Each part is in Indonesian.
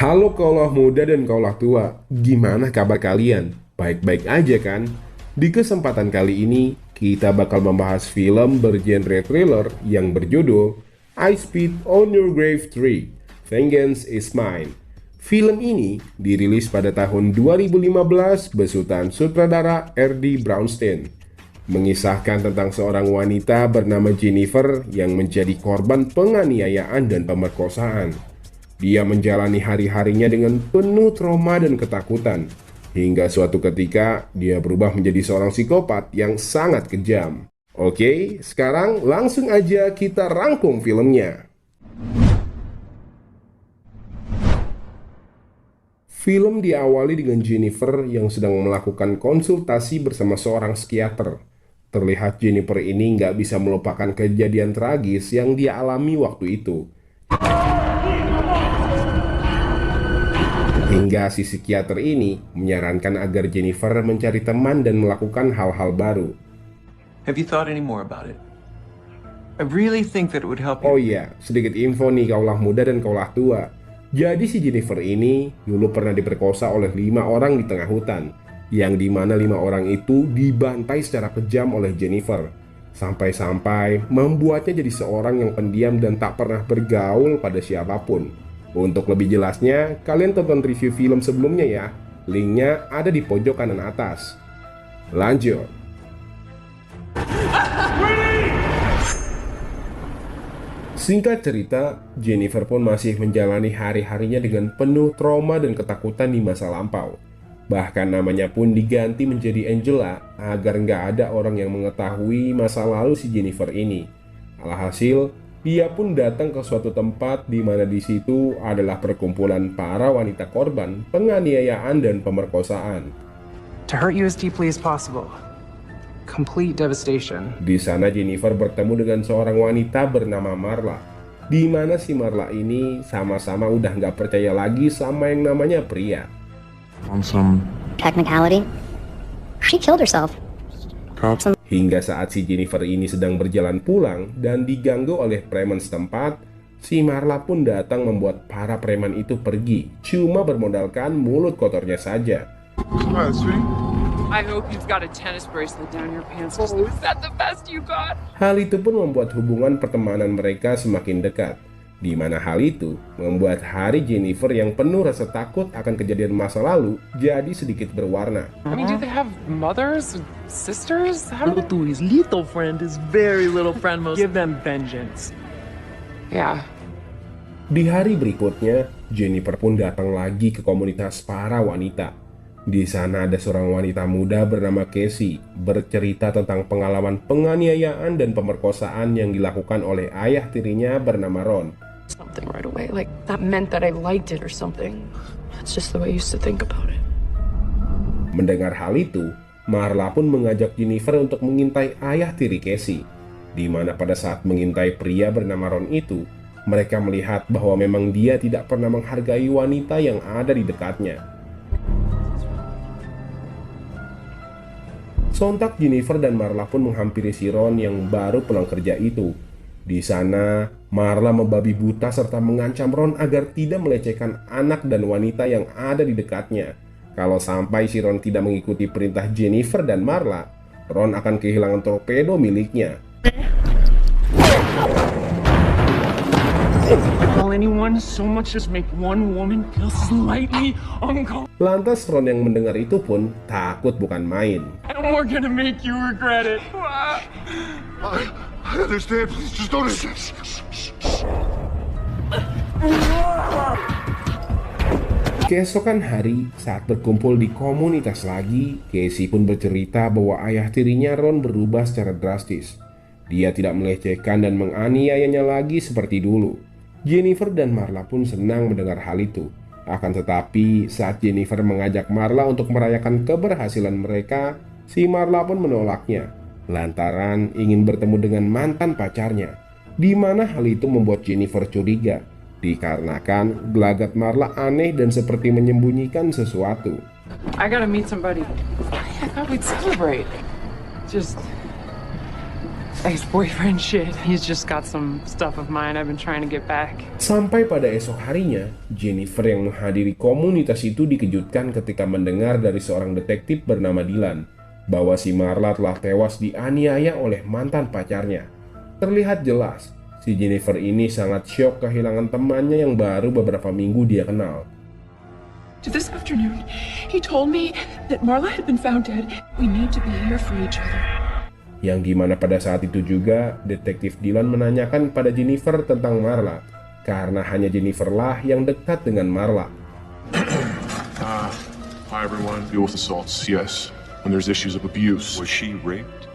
Halo kaulah muda dan kaulah tua, gimana kabar kalian? Baik-baik aja kan? Di kesempatan kali ini, kita bakal membahas film bergenre thriller yang berjudul I Spit on Your Grave 3, Vengeance is Mine. Film ini dirilis pada tahun 2015 besutan sutradara R.D. Brownstein, mengisahkan tentang seorang wanita bernama Jennifer yang menjadi korban penganiayaan dan pemerkosaan. Dia menjalani hari-harinya dengan penuh trauma dan ketakutan, hingga suatu ketika dia berubah menjadi seorang psikopat yang sangat kejam. Oke, sekarang langsung aja kita rangkum filmnya. Film diawali dengan Jennifer yang sedang melakukan konsultasi bersama seorang psikiater. Terlihat Jennifer ini nggak bisa melupakan kejadian tragis yang dia alami waktu itu. Hingga si psikiater ini menyarankan agar Jennifer mencari teman dan melakukan hal-hal baru. Have you thought any more about it? I really think that it would help you. Oh iya, sedikit info nih kaulah muda dan kaulah tua. Jadi si Jennifer ini dulu pernah diperkosa oleh 5 orang di tengah hutan, yang dimana 5 orang itu dibantai secara kejam oleh Jennifer, sampai-sampai membuatnya jadi seorang yang pendiam dan tak pernah bergaul pada siapapun. Untuk lebih jelasnya, kalian tonton review film sebelumnya ya. Linknya ada di pojok kanan atas. Lanjut. Singkat cerita, Jennifer pun masih menjalani hari-harinya dengan penuh trauma dan ketakutan di masa lampau. Bahkan namanya pun diganti menjadi Angela agar nggak ada orang yang mengetahui masa lalu si Jennifer ini. Alhasil, dia pun datang ke suatu tempat di mana di situ adalah perkumpulan para wanita korban penganiayaan dan pemerkosaan. To hurt you as deeply as possible. Complete devastation. Di sana Jennifer bertemu dengan seorang wanita bernama Marla, di mana si Marla ini sama-sama udah nggak percaya lagi sama yang namanya pria. On some technicality, she killed herself. cops. Hingga saat si Jennifer ini sedang berjalan pulang dan diganggu oleh preman setempat, si Marla pun datang membuat para preman itu pergi, cuma bermodalkan mulut kotornya saja. I hope you've got a tennis bracelet down your pants. Oh, is that the best you got? Hal itu pun membuat hubungan pertemanan mereka semakin dekat, di mana hal itu membuat hari Jennifer yang penuh rasa takut akan kejadian masa lalu jadi sedikit berwarna. I mean, do they have mothers, sisters? How do To his little friend, his very little friend, most Give them vengeance. Yeah. Di hari berikutnya, Jennifer pun datang lagi ke komunitas para wanita. Di sana ada seorang wanita muda bernama Casey, bercerita tentang pengalaman penganiayaan dan pemerkosaan yang dilakukan oleh ayah tirinya bernama Ron. Something right away. Like that meant that I liked it or something. That's just the way I used to think about it. Mendengar hal itu, Marla pun mengajak Jennifer untuk mengintai ayah tiri Casey, di mana pada saat mengintai pria bernama Ron itu, mereka melihat bahwa memang dia tidak pernah menghargai wanita yang ada di dekatnya. Sontak Jennifer dan Marla pun menghampiri si Ron yang baru pulang kerja itu. Di sana, Marla membabi buta serta mengancam Ron agar tidak melecehkan anak dan wanita yang ada di dekatnya. Kalau sampai si Ron tidak mengikuti perintah Jennifer dan Marla, Ron akan kehilangan torpedo miliknya. Call anyone so much as make one woman feel slightly uncomfortable. Lantas Ron yang mendengar itu pun takut bukan main. And we're gonna make you regret it. I understand. Please just don't. Keesokan hari, saat berkumpul di komunitas lagi, Casey pun bercerita bahwa ayah tirinya Ron berubah secara drastis. Dia tidak melecehkan dan menganiayanya lagi seperti dulu. Jennifer dan Marla pun senang mendengar hal itu. Akan tetapi, saat Jennifer mengajak Marla untuk merayakan keberhasilan mereka, si Marla pun menolaknya, lantaran ingin bertemu dengan mantan pacarnya, di mana hal itu membuat Jennifer curiga, dikarenakan gelagat Marla aneh dan seperti menyembunyikan sesuatu. I gotta meet somebody. I thought we'd celebrate. Just Ex-boyfriend shit. He's just got some stuff of mine I've been trying to get back. Sampai pada esok harinya, Jennifer yang menghadiri komunitas itu dikejutkan ketika mendengar dari seorang detektif bernama Dylan bahwa si Marla telah tewas dianiaya oleh mantan pacarnya. Terlihat jelas, si Jennifer ini sangat syok kehilangan temannya yang baru beberapa minggu dia kenal. This afternoon, he told me that Marla had been found dead. We need to be here for each other. Yang dimana pada saat itu juga, detektif Dylan menanyakan pada Jennifer tentang Marla, karena hanya Jennifer lah yang dekat dengan Marla. Hi everyone. Deal with assaults, yes. When there's issues of abuse. Was she raped?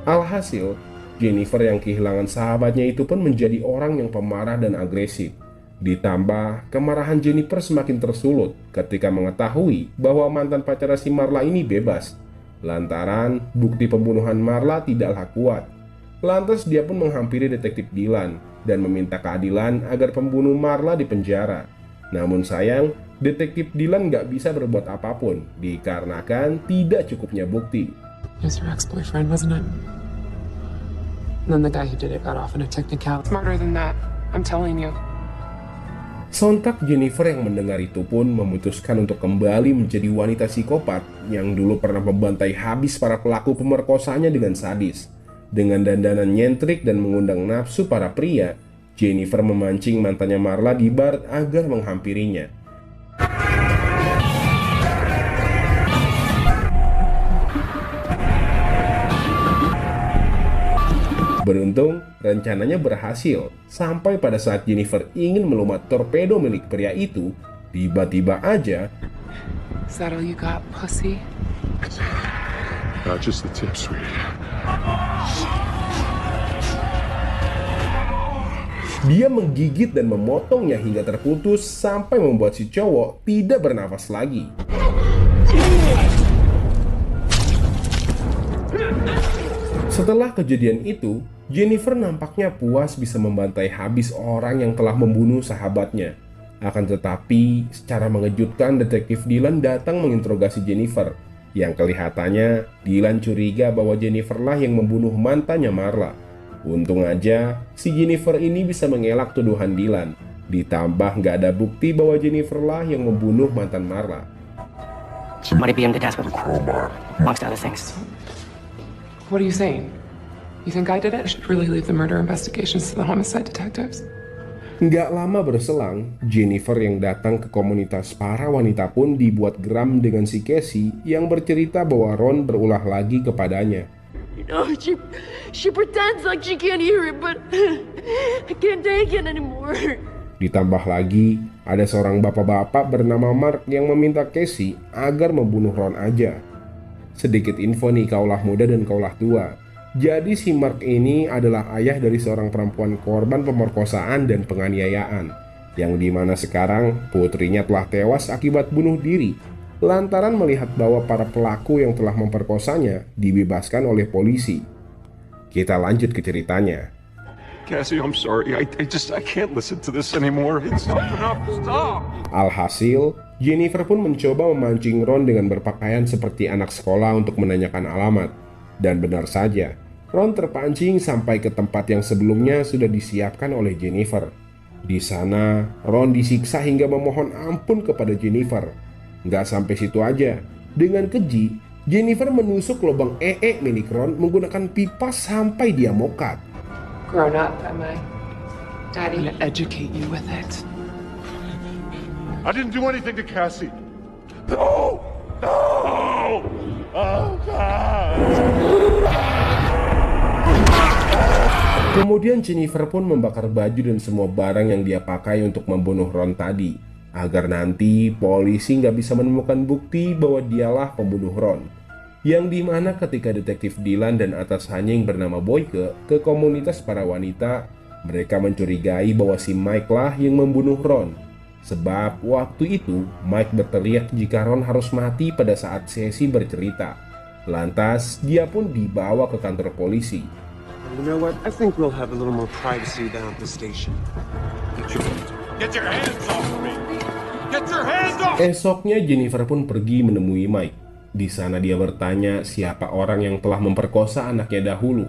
Alhasil, Jennifer yang kehilangan sahabatnya itu pun menjadi orang yang pemarah dan agresif. Ditambah, kemarahan Jennifer semakin tersulut ketika mengetahui bahwa mantan pacar si Marla ini bebas. Lantaran bukti pembunuhan Marla tidaklah kuat. Lantas dia pun menghampiri detektif Dylan dan meminta keadilan agar pembunuh Marla dipenjara. Namun sayang, detektif Dylan nggak bisa berbuat apapun dikarenakan tidak cukupnya bukti. It was your ex-boyfriend, wasn't it? And then the guy who did it got off in a technicality. Smarter than that, I'm telling you. Sontak Jennifer yang mendengar itu pun memutuskan untuk kembali menjadi wanita psikopat yang dulu pernah membantai habis para pelaku pemerkosanya dengan sadis. Dengan dandanan nyentrik dan mengundang nafsu para pria, Jennifer memancing mantannya Marla di bar agar menghampirinya. Beruntung, rencananya berhasil. Sampai pada saat Jennifer ingin melumat torpedo milik pria itu, tiba-tiba aja Is that all you got, pussy? Not just the tip, sweetie. dia menggigit dan memotongnya hingga terputus sampai membuat si cowok tidak bernafas lagi. Setelah kejadian itu, Jennifer nampaknya puas bisa membantai habis orang yang telah membunuh sahabatnya. Akan tetapi, secara mengejutkan detektif Dylan datang menginterogasi Jennifer, yang kelihatannya Dylan curiga bahwa Jennifer lah yang membunuh mantannya Marla. Untung aja, si Jennifer ini bisa mengelak tuduhan Dylan. Ditambah nggak ada bukti bahwa Jennifer lah yang membunuh mantan Marla. Somebody beat him to death with a crowbar, amongst other things. What are you saying? You think I did it? I should really leave the murder investigations to the homicide detectives. Nggak lama berselang, Jennifer yang datang ke komunitas para wanita pun dibuat geram dengan si Casey yang bercerita bahwa Ron berulah lagi kepadanya. You know, she pretends like she can't hear it, but I can't take it anymore. Ditambah lagi, ada seorang bapak-bapak bernama Mark yang meminta Casey agar membunuh Ron aja. Sedikit info nih kaulah muda dan kaulah tua. Jadi si Mark ini adalah ayah dari seorang perempuan korban pemerkosaan dan penganiayaan, yang dimana sekarang putrinya telah tewas akibat bunuh diri lantaran melihat bahwa para pelaku yang telah memperkosanya dibebaskan oleh polisi. Kita lanjut ke ceritanya. Cassie, I'm sorry. I can't listen to this anymore. It's not enough. Stop. Alhasil, Jennifer pun mencoba memancing Ron dengan berpakaian seperti anak sekolah untuk menanyakan alamat. Dan benar saja, Ron terpancing sampai ke tempat yang sebelumnya sudah disiapkan oleh Jennifer. Di sana, Ron disiksa hingga memohon ampun kepada Jennifer. Nggak sampai situ aja, dengan keji, Jennifer menusuk lubang milik Ron menggunakan pipa sampai dia mokat. Grown up, am I? Daddy, gonna educate you with it. I didn't do anything to Cassie. No! No! Oh, God! Kemudian Jennifer pun membakar baju dan semua barang yang dia pakai untuk membunuh Ron tadi, agar nanti polisi nggak bisa menemukan bukti bahwa dialah pembunuh Ron. Yang dimana ketika detektif Dylan dan atasannya yang bernama Boyke ke komunitas para wanita, mereka mencurigai bahwa si Mike lah yang membunuh Ron. Sebab waktu itu Mike berteriak jika Ron harus mati pada saat sesi bercerita. Lantas dia pun dibawa ke kantor polisi. You know what? I think we'll have a little more privacy down at the station. Get your hands off me! Get your hands off! Esoknya Jennifer pun pergi menemui Mike. Di sana dia bertanya siapa orang yang telah memperkosa anaknya dahulu.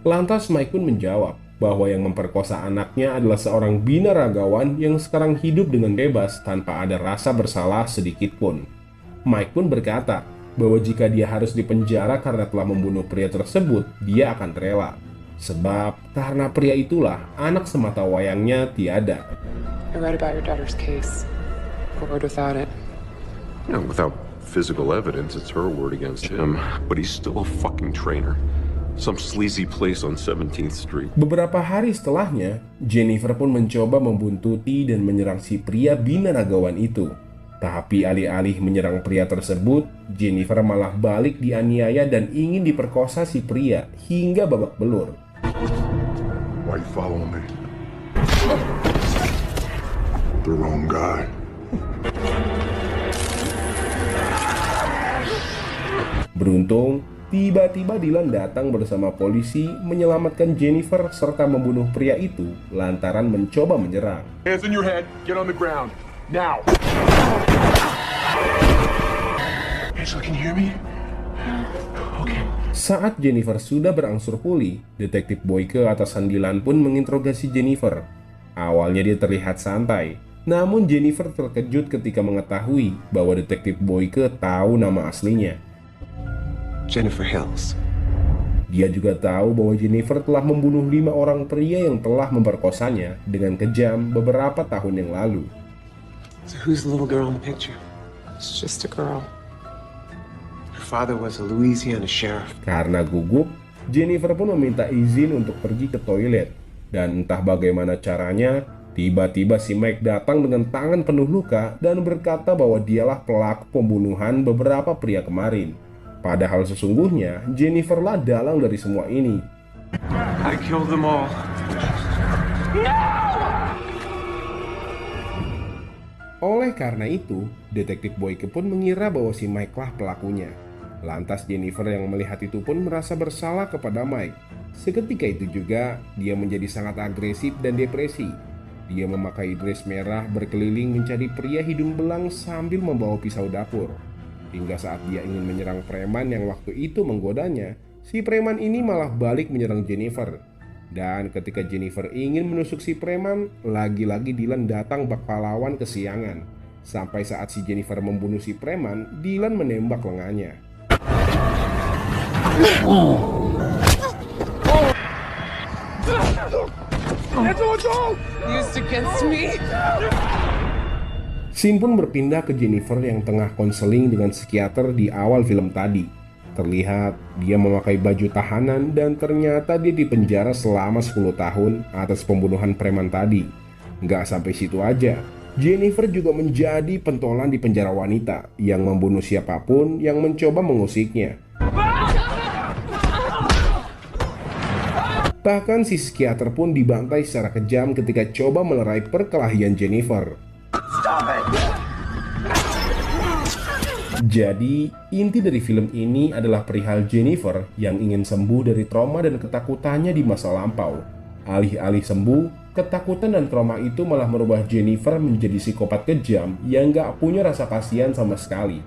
Lantas Mike pun menjawab bahwa yang memperkosa anaknya adalah seorang binaragawan yang sekarang hidup dengan bebas tanpa ada rasa bersalah sedikit pun. Mike pun berkata bahwa jika dia harus dipenjara karena telah membunuh pria tersebut, dia akan rela. Sebab karena pria itulah anak semata wayangnya tiada. I read about your daughter's case. A word without it. You know, without physical evidence, it's her word against him. But he's still a fucking traitor. Some sleazy place on 17th Street. Beberapa hari setelahnya, Jennifer pun mencoba membuntuti dan menyerang si pria binaragawan itu. Tapi alih-alih menyerang pria tersebut, Jennifer malah balik dianiaya dan ingin diperkosa si pria hingga babak belur. Why you following me? The wrong guy. Beruntung, tiba-tiba Dylan datang bersama polisi menyelamatkan Jennifer serta membunuh pria itu lantaran mencoba menyerang. Hands on your head. Get on the ground. Now. Angela, can you hear me? Okay. Saat Jennifer sudah berangsur pulih, Detektif Boyke atasan Dylan pun menginterogasi Jennifer. Awalnya dia terlihat santai, namun Jennifer terkejut ketika mengetahui bahwa Detektif Boyke tahu nama aslinya. Jennifer Hills. Dia juga tahu bahwa Jennifer telah membunuh 5 orang pria yang telah memperkosanya dengan kejam beberapa tahun yang lalu. So who's the little girl in the picture? It's just a girl. Her father was a Louisiana sheriff. Karena gugup, Jennifer pun meminta izin untuk pergi ke toilet. Dan entah bagaimana caranya, tiba-tiba si Mike datang dengan tangan penuh luka dan berkata bahwa dialah pelaku pembunuhan beberapa pria kemarin. Padahal sesungguhnya Jennifer lah dalang dari semua ini. I killed them all. Oleh karena itu, Detektif Boyke pun mengira bahwa si Mike lah pelakunya. Lantas Jennifer yang melihat itu pun merasa bersalah kepada Mike. Seketika itu juga, dia menjadi sangat agresif dan depresi. Dia memakai dress merah berkeliling mencari pria hidung belang sambil membawa pisau dapur. Hingga saat dia ingin menyerang preman yang waktu itu menggodanya, si preman ini malah balik menyerang Jennifer. Dan ketika Jennifer ingin menusuk si preman, lagi-lagi Dylan datang bak pahlawan kesiangan. Sampai saat si Jennifer membunuh si preman, Dylan menembak lengannya. Used against me? Scene pun berpindah ke Jennifer yang tengah konseling dengan psikiater di awal film tadi. Terlihat dia memakai baju tahanan dan ternyata dia dipenjara selama 10 tahun atas pembunuhan preman tadi. Nggak sampai situ aja, Jennifer juga menjadi pentolan di penjara wanita yang membunuh siapapun yang mencoba mengusiknya. Bahkan si psikiater pun dibantai secara kejam ketika coba melerai perkelahian Jennifer. Jadi, inti dari film ini adalah perihal Jennifer yang ingin sembuh dari trauma dan ketakutannya di masa lampau. Alih-alih sembuh, ketakutan dan trauma itu malah merubah Jennifer menjadi psikopat kejam yang gak punya rasa kasihan sama sekali.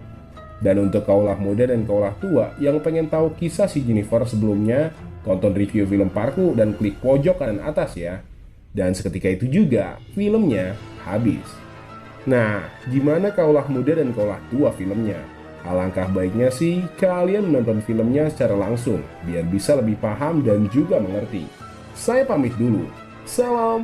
Dan untuk kaulah muda dan kaulah tua yang pengen tahu kisah si Jennifer sebelumnya, tonton review film Parku dan klik pojok kanan atas ya. Dan seketika itu juga, filmnya habis. Nah, gimana kaulah muda dan kaulah tua filmnya? Alangkah baiknya sih kalian menonton filmnya secara langsung, biar bisa lebih paham dan juga mengerti. Saya pamit dulu. Salam.